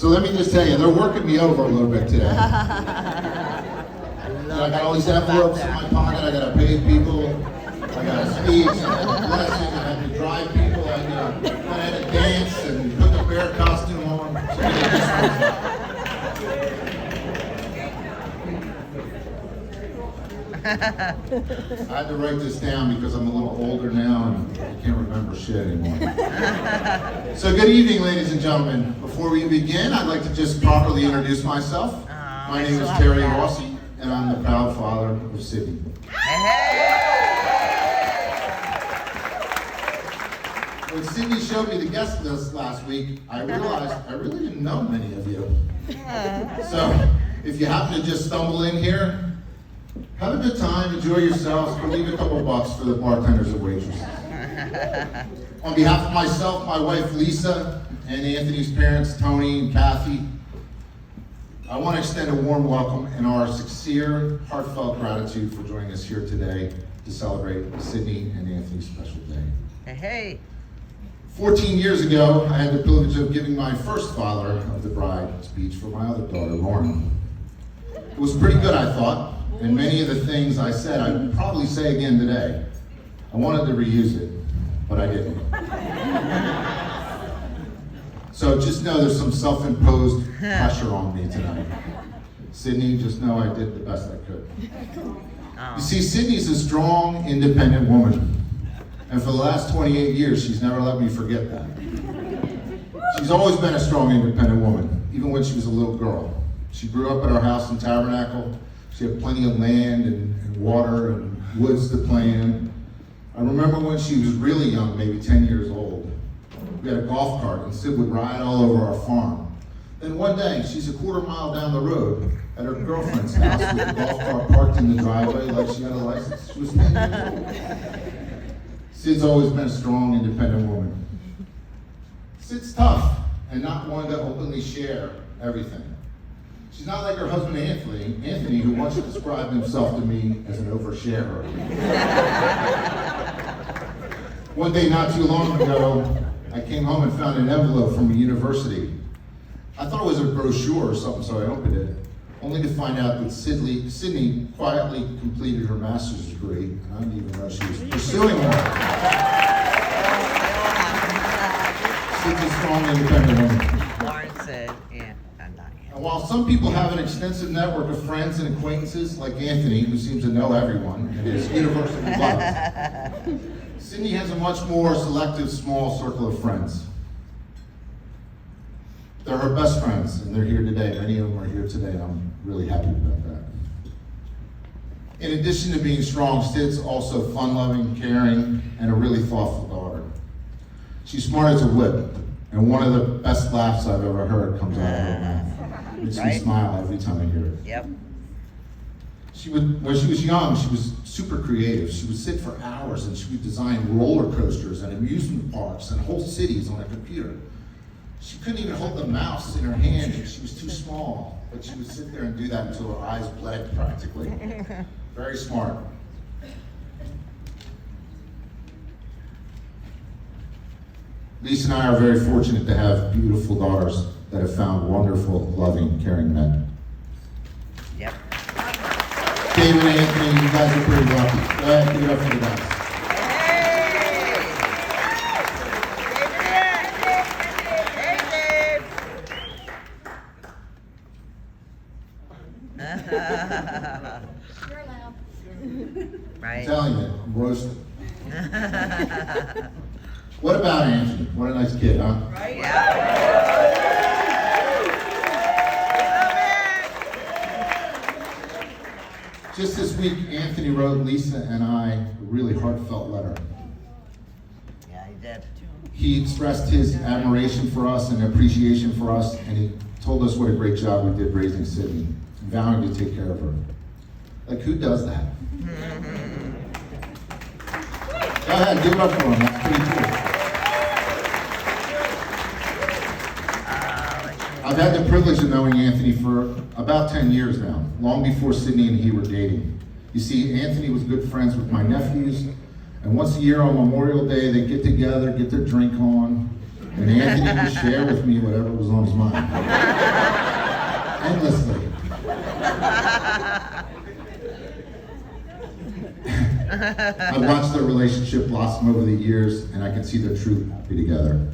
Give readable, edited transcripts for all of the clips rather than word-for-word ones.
So let me just tell you, they're working me over a little bit today. I got all these envelopes in my pocket, I gotta pay people, I gotta speak, I gotta blessing, I had to drive people, I had to dance and put the bear costume on. I had to write this down because I'm a little older now and I can't remember shit anymore. So good evening, ladies and gentlemen. Before we begin, I'd like to just properly introduce myself. My name is Terry Rossi, and I'm the proud father of Sydney. When Sydney showed me the guest list last week, I realized I really didn't know many of you. So if you happen to just stumble in here, have a good time, enjoy yourselves, but leave a couple bucks for the bartenders and waitresses. On behalf of myself, my wife Lisa, and Anthony's parents, Tony and Kathy, I want to extend a warm welcome and our sincere, heartfelt gratitude for joining us here today to celebrate Sydney and Anthony's special day. Hey. 14 years ago, I had the privilege of giving my first father of the bride speech for my other daughter, Lauren. It was pretty good, I thought. And many of the things I said, I'd probably say again today. I wanted to reuse it, but I didn't. So just know there's some self-imposed pressure on me tonight. Sydney, just know I did the best I could. You see, Sydney's a strong, independent woman. And for the last 28 years, she's never let me forget that. She's always been a strong, independent woman, even when she was a little girl. She grew up at our house in Tabernacle. She had plenty of land and water and woods to play in. I remember when she was really young, maybe 10 years old. We had a golf cart and Sid would ride all over our farm. Then one day, she's a quarter mile down the road at her girlfriend's house with the golf cart parked in the driveway like she had a license. She was 10 years old. Sid's always been a strong, independent woman. Sid's tough and not one to openly share everything. She's not like her husband Anthony, who once described himself to me as an oversharer. One day not too long ago, I came home and found an envelope from a university. I thought it was a brochure or something, so I opened it, only to find out that Sydney quietly completed her master's degree, and I didn't even know she was pursuing one. Sydney's a strong, independent woman. Lauren said, yeah, I'm not. And while some people have an extensive network of friends and acquaintances, like Anthony, who seems to know everyone and is universally loved, Sydney has a much more selective, small circle of friends. They're her best friends, and they're here today. Many of them are here today, and I'm really happy about that. In addition to being strong, Sid's also fun-loving, caring, and a really thoughtful daughter. She's smart as a whip, and one of the best laughs I've ever heard comes out of her mouth. Makes me smile every time I hear it. Yep. When she was young, she was super creative. She would sit for hours and she would design roller coasters and amusement parks and whole cities on a computer. She couldn't even hold the mouse in her hand because she was too small, but she would sit there and do that until her eyes bled practically. Very smart. Lisa and I are very fortunate to have beautiful daughters that have found wonderful, loving, caring men. Yep. David and Anthony, you guys are pretty lucky. Go ahead, give it up for the guys. You're allowed. Right. I'm telling you, I'm roasted. What about Anthony? What a nice kid, huh? Right? Yeah. Just this week, Anthony wrote Lisa and I a really heartfelt letter. Yeah, he did. He expressed his admiration for us and appreciation for us, and he told us what a great job we did raising Sydney, vowing to take care of her. Like, who does that? Go ahead, give it up for him. That's pretty cool. I've had the privilege of knowing Anthony for about 10 years now, long before Sydney and he were dating. You see, Anthony was good friends with my nephews, and once a year on Memorial Day, they get together, get their drink on, And Anthony would share with me whatever was on his mind. Endlessly. I've watched their relationship blossom over the years, and I can see their true happy together.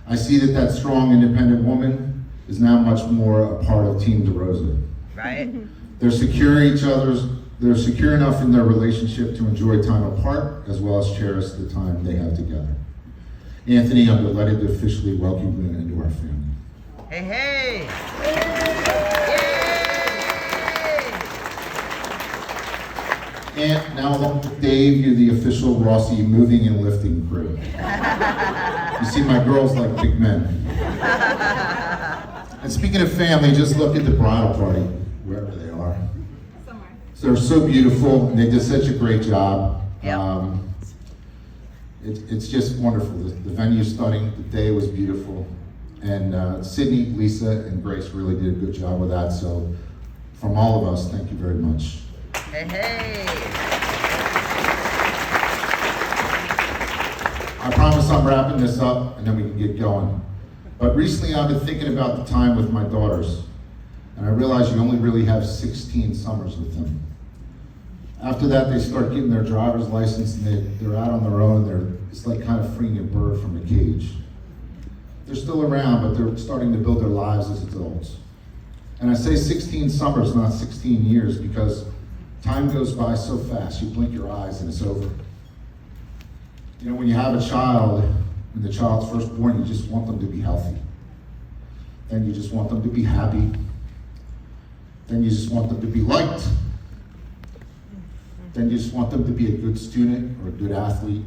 I see that strong, independent woman is now much more a part of Team DeRosa. Right? They're secure enough in their relationship to enjoy time apart, as well as cherish the time they have together. Anthony, I'm delighted to officially welcome you into our family. Hey, hey! And now along with Dave, you're the official Rossi moving and lifting crew. You see, my girls like big men. And speaking of family, just look at the bridal party, wherever they are. So they're so beautiful, and they did such a great job. Yeah. It's just wonderful. The venue's stunning, the day was beautiful. And Sydney, Lisa, and Grace really did a good job with that. So from all of us, thank you very much. Hey, hey! I promise I'm wrapping this up and then we can get going. But recently I've been thinking about the time with my daughters, and I realized you only really have 16 summers with them. After that, they start getting their driver's license and they're out on their own. It's like kind of freeing a bird from a cage. They're still around, but they're starting to build their lives as adults. And I say 16 summers, not 16 years, because time goes by so fast. You blink your eyes and it's over. You know, when you have a child, when the child's first born, you just want them to be healthy. Then you just want them to be happy. Then you just want them to be liked. Then you just want them to be a good student or a good athlete.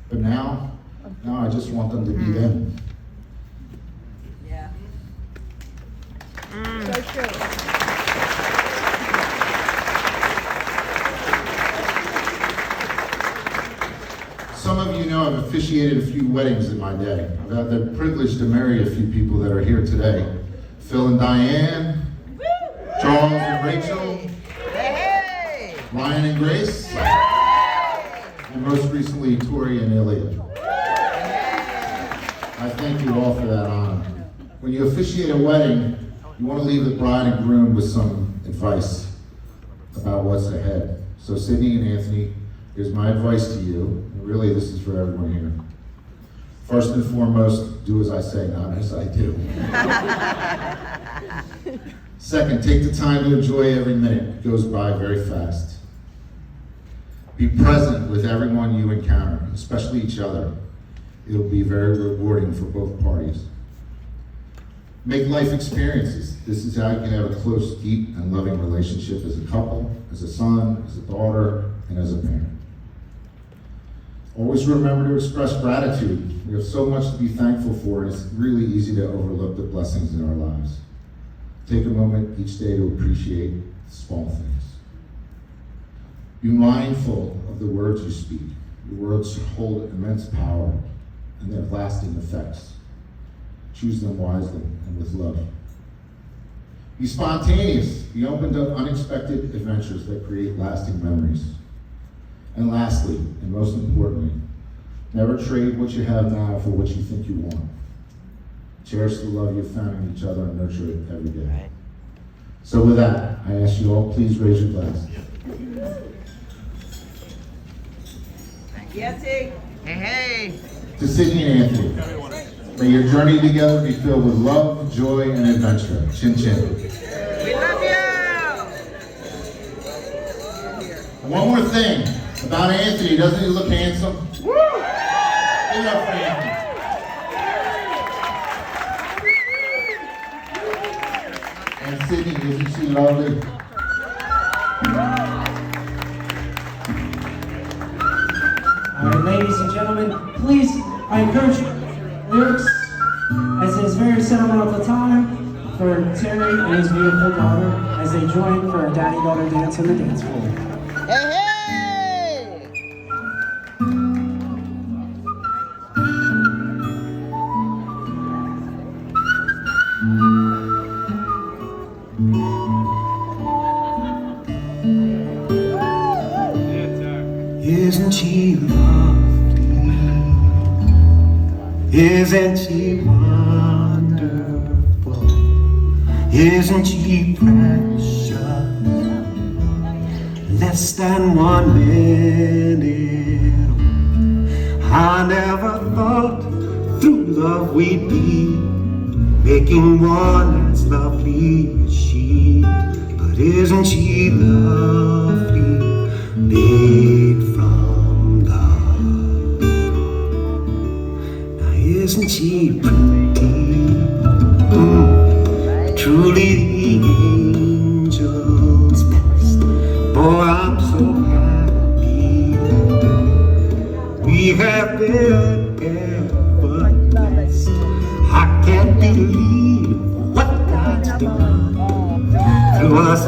But now I just want them to be them. Yeah. So true. Some of you know I've officiated a few weddings in my day. I've had the privilege to marry a few people that are here today. Phil and Diane, Charles and Rachel, Hey, Ryan and Grace, and most recently, Tori and Ilya. I thank you all for that honor. When you officiate a wedding, you want to leave the bride and groom with some advice about what's ahead. So Sydney and Anthony, here's my advice to you, and really this is for everyone here. First and foremost, do as I say, not as I do. Second, take the time to enjoy every minute. It goes by very fast. Be present with everyone you encounter, especially each other. It'll be very rewarding for both parties. Make life experiences. This is how you can have a close, deep, and loving relationship as a couple, as a son, as a daughter, and as a parent. Always remember to express gratitude. We have so much to be thankful for, and it's really easy to overlook the blessings in our lives. Take a moment each day to appreciate the small things. Be mindful of the words you speak. Your words hold immense power, and they have lasting effects. Choose them wisely and with love. Be spontaneous. Be open to unexpected adventures that create lasting memories. And lastly, and most importantly, never trade what you have now for what you think you want. Cherish the love you've found in each other and nurture it every day. So with that, I ask you all, please raise your glass. Yes, hey, hey! To Sydney and Anthony, may your journey together be filled with love, joy, and adventure. Chin chin. We love you! And one more thing about Anthony, doesn't he look handsome? Woo! Give it up for Anthony. And Sydney, isn't she lovely? All right, ladies and gentlemen, please, I encourage lyrics, as it is very sentimental time for Terry and his beautiful daughter as they join for a daddy-daughter dance on the dance floor. Hey, hey! Isn't she lovely? Isn't she wonderful? Isn't she precious? Less than 1 minute. I never thought through love we'd be making one as lovely as she. But isn't she lovely, made from God? Now isn't she pretty? Truly the angel's best. Boy, I'm so happy we have been ever blessed. I can't believe what God's done to us.